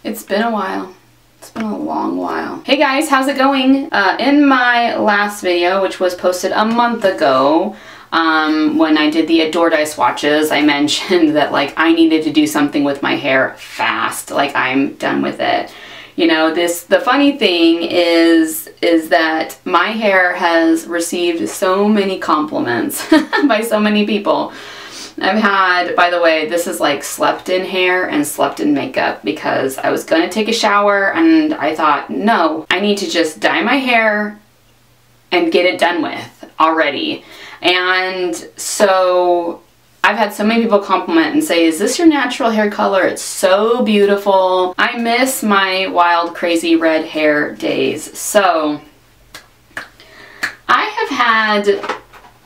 It's been a while. It's been a long while. Hey guys, how's it going? In my last video, which was posted a month ago, when I did the Adore Dye swatches, I mentioned that like I needed to do something with my hair fast. Like I'm done with it. You know, the funny thing is that my hair has received so many compliments by so many people. I've had, by the way, this is like slept in hair and slept in makeup because I was gonna take a shower and I thought, no, I need to just dye my hair and get it done with already. And so I've had so many people compliment and say, is this your natural hair color? It's so beautiful. I miss my wild, crazy red hair days. So I have had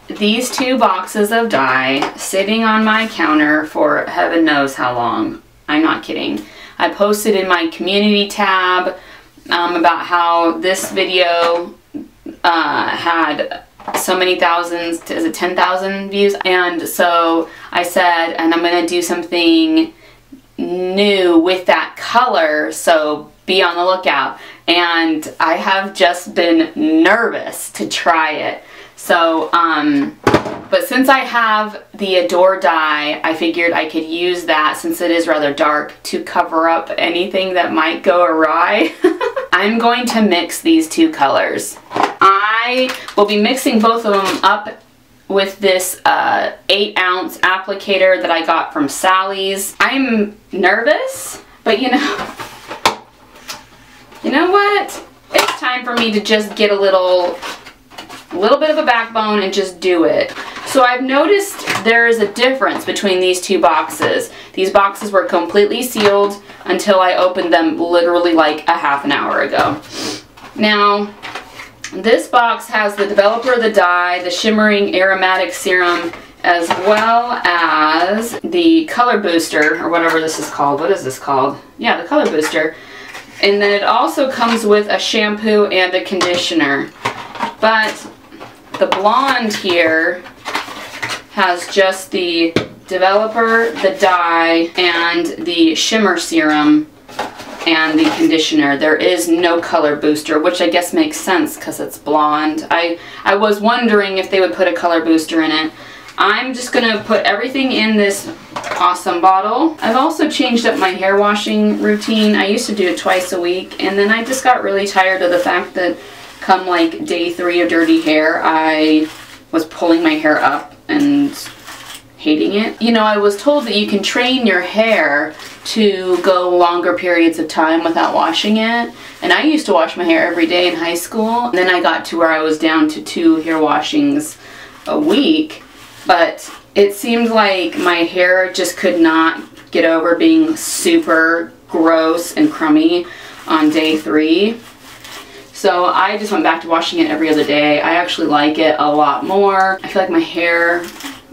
these two boxes of dye sitting on my counter for heaven knows how long. I'm not kidding. I posted in my community tab about how this video had so many thousands, is it 10,000 views? And so I said, and I'm gonna do something new with that color, so be on the lookout. And I have just been nervous to try it. So, but since I have the Adore dye, I figured I could use that, since it is rather dark, to cover up anything that might go awry. I'm going to mix these two colors. I will be mixing both of them up with this 8-ounce applicator that I got from Sally's. I'm nervous, but you know what? It's time for me to just get a little bit of a backbone and just do it. So I've noticed there is a difference between these two boxes. These boxes were completely sealed until I opened them literally like a half an hour ago. Now, this box has the developer of the dye, the Shimmering Aromatic Serum, as well as the color booster, or whatever this is called. What is this called? Yeah, the color booster. And then it also comes with a shampoo and a conditioner. But the blonde here has just the developer, the dye, and the shimmer serum and the conditioner. There is no color booster, which I guess makes sense because it's blonde. I was wondering if they would put a color booster in it. I'm just gonna put everything in this awesome bottle. I've also changed up my hair washing routine. I used to do it twice a week, and then I just got really tired of the fact that come like day 3 of dirty hair, I was pulling my hair up and hating it. You know, I was told that you can train your hair to go longer periods of time without washing it. And I used to wash my hair every day in high school. And then I got to where I was down to 2 hair washings a week. But it seemed like my hair just could not get over being super gross and crummy on day 3. So I just went back to washing it every other day. I actually like it a lot more. I feel like my hair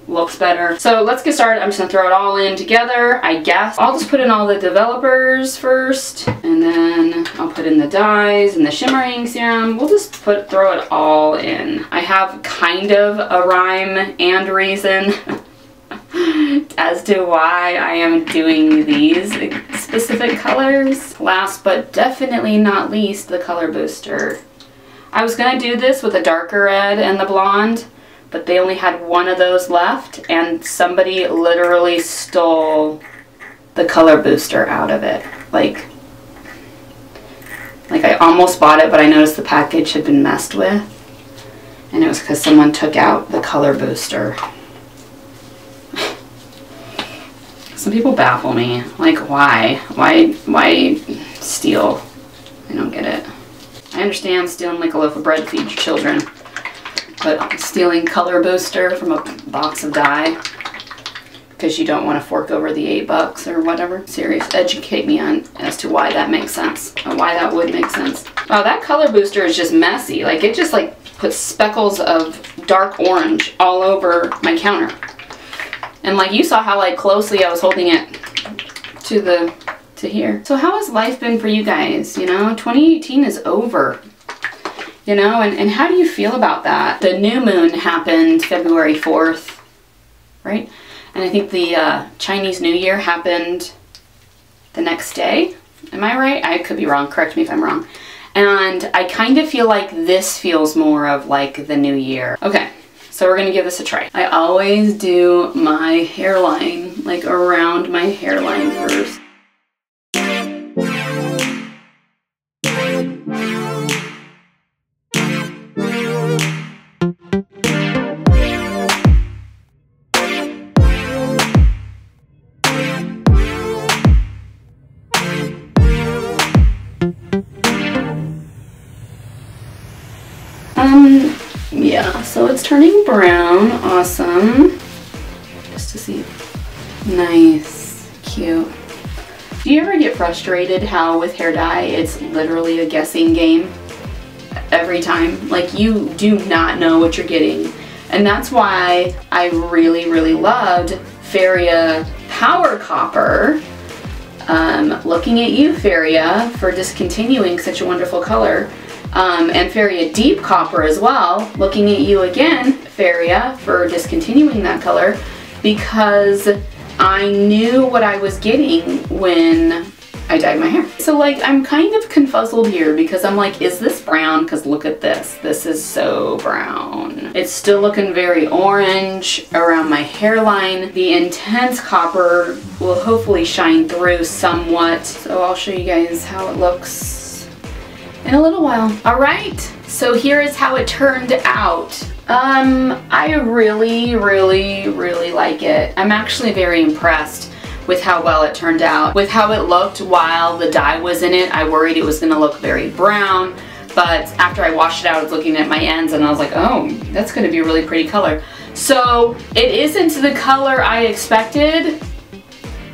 looks better. So let's get started. I'm just gonna throw it all in together, I guess. I'll just put in all the developers first, and then I'll put in the dyes and the shimmering serum. We'll just throw it all in. I have kind of a rhyme and reason as to why I am doing these specific colors. Last but definitely not least, the color booster. I was gonna do this with a darker red and the blonde, but they only had one of those left, and somebody literally stole the color booster out of it. Like I almost bought it, but I noticed the package had been messed with, and it was because someone took out the color booster. Some people baffle me. Like, why? Why steal? I don't get it. I understand stealing like a loaf of bread to feed your children, but stealing color booster from a box of dye because you don't want to fork over the $8 or whatever. Serious, educate me on as to why that makes sense, or why that would make sense. Wow, that color booster is just messy. Like, it just like puts speckles of dark orange all over my counter. And like you saw how like closely I was holding it to here. So how has life been for you guys? You know, 2018 is over. You know, and how do you feel about that? The new moon happened February 4th, right? And I think the Chinese New Year happened the next day. Am I right? I could be wrong. Correct me if I'm wrong. And I kind of feel like this feels more of like the new year. Okay, so we're gonna give this a try. I always do my hairline, like around my hairline first. Yeah, so it's turning brown. Awesome. Just to see. Nice. Cute. Do you ever get frustrated how with hair dye it's literally a guessing game every time? Like, you do not know what you're getting. And that's why I really, really loved Feria Power Copper. Looking at you, Feria, for discontinuing such a wonderful color. And Feria Deep Copper as well. Looking at you again, Feria, for discontinuing that color, because I knew what I was getting when I dyed my hair. So like, I'm kind of confuzzled here because I'm like, is this brown? Because look at this. This is so brown. It's still looking very orange around my hairline. The intense copper will hopefully shine through somewhat. So I'll show you guys how it looks in a little while. All right, so here is how it turned out. I really, really, really like it. I'm actually very impressed with how well it turned out. With how it looked while the dye was in it, I worried it was gonna look very brown, but after I washed it out, I was looking at my ends and I was like, oh, that's gonna be a really pretty color. So it isn't the color I expected,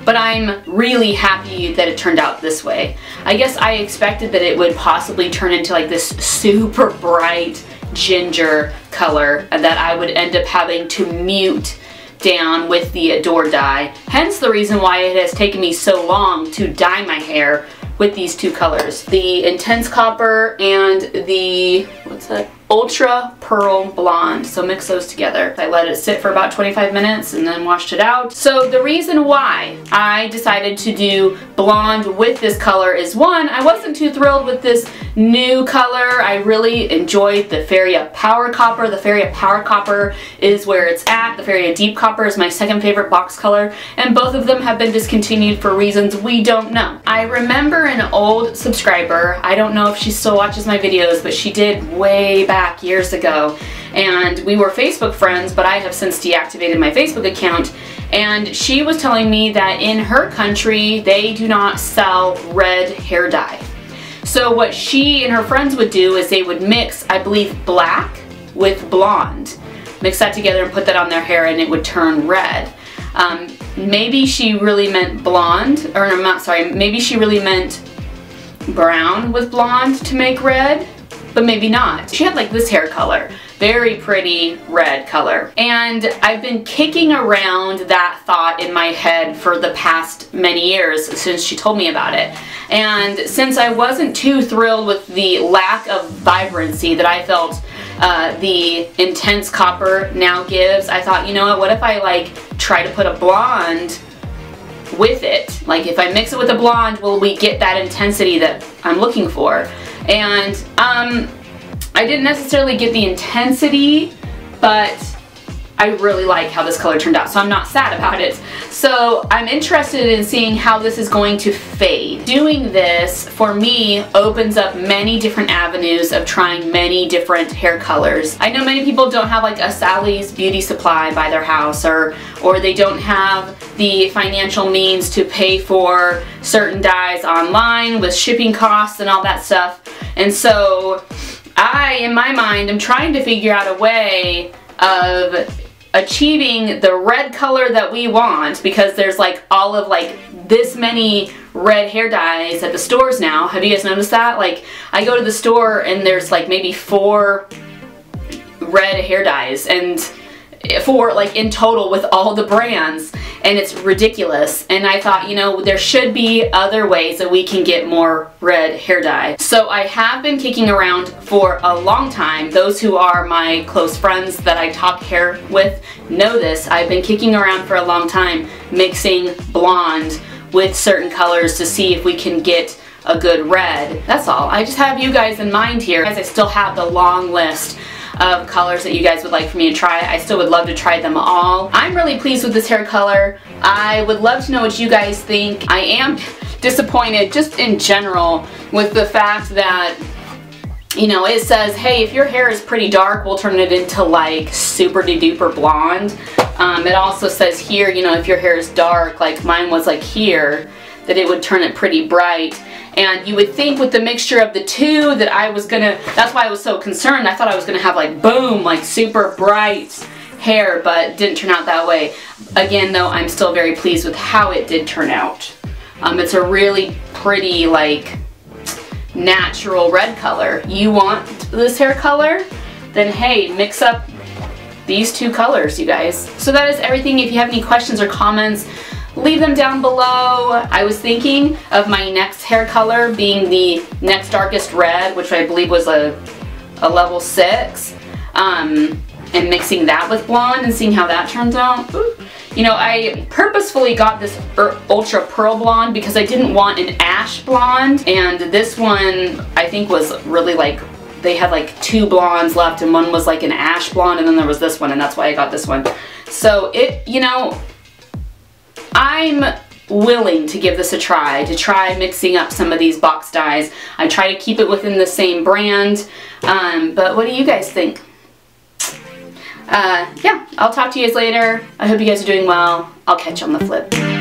but I'm really happy that it turned out this way. I guess I expected that it would possibly turn into like this super bright ginger color that I would end up having to mute down with the Adore dye. Hence the reason why it has taken me so long to dye my hair with these two colors. The Intense Copper and the, what's that? Ultra Pearl Blonde. So mix those together. I let it sit for about 25 minutes and then washed it out. So the reason why I decided to do blonde with this color is, one, I wasn't too thrilled with this new color. I really enjoyed the Feria Power Copper. The Feria Power Copper is where it's at. The Feria Deep Copper is my second favorite box color, and both of them have been discontinued for reasons we don't know. I remember an old subscriber, I don't know if she still watches my videos, but she did way back years ago, and we were Facebook friends, but I have since deactivated my Facebook account, and she was telling me that in her country they do not sell red hair dye. So what she and her friends would do is they would mix, I believe, black with blonde, mix that together and put that on their hair and it would turn red. Maybe she really meant blonde, or I'm not, sorry, maybe she really meant brown with blonde to make red, but maybe not. She had like this hair color, very pretty red color. And I've been kicking around that thought in my head for the past many years since she told me about it. And since I wasn't too thrilled with the lack of vibrancy that I felt the Intense Copper now gives, I thought, you know what if I like try to put a blonde with it? Like if I mix it with a blonde, will we get that intensity that I'm looking for? And I didn't necessarily get the intensity, but I really like how this color turned out, so I'm not sad about it. So I'm interested in seeing how this is going to fade. Doing this, for me, opens up many different avenues of trying many different hair colors. I know many people don't have like a Sally's Beauty Supply by their house, or they don't have the financial means to pay for certain dyes online with shipping costs and all that stuff. And so in my mind, I'm trying to figure out a way of achieving the red color that we want, because there's like all of like this many red hair dyes at the stores now. Have you guys noticed that? Like I go to the store and there's like maybe 4 red hair dyes, and 4 like in total with all the brands, and it's ridiculous. And I thought, you know, there should be other ways that we can get more red hair dye. So I have been kicking around for a long time. Those who are my close friends that I talk hair with know this. I've been kicking around for a long time mixing blonde with certain colors to see if we can get a good red. That's all. I just have you guys in mind here, as I still have the long list of colors that you guys would like for me to try. I still would love to try them all. I'm really pleased with this hair color. I would love to know what you guys think. I am disappointed just in general with the fact that, you know, it says, hey, if your hair is pretty dark, we'll turn it into like super duper blonde. It also says here, you know, if your hair is dark, like mine was like here, that it would turn it pretty bright. And you would think with the mixture of the two that I was gonna, that's why I was so concerned. I thought I was gonna have like boom, like super bright hair, but didn't turn out that way. Again though, I'm still very pleased with how it did turn out. It's a really pretty, like, natural red color. You want this hair color? Then hey, mix up these two colors, you guys. So that is everything. If you have any questions or comments, leave them down below. I was thinking of my next hair color being the next darkest red, which I believe was a level 6, and mixing that with blonde and seeing how that turns out. Ooh. You know, I purposefully got this ultra pearl blonde because I didn't want an ash blonde, and this one I think was really like, they had like 2 blondes left and one was like an ash blonde, and then there was this one, and that's why I got this one. So it, you know, I'm willing to give this a try, to try mixing up some of these box dyes. I try to keep it within the same brand, but what do you guys think? Yeah, I'll talk to you guys later. I hope you guys are doing well. I'll catch you on the flip.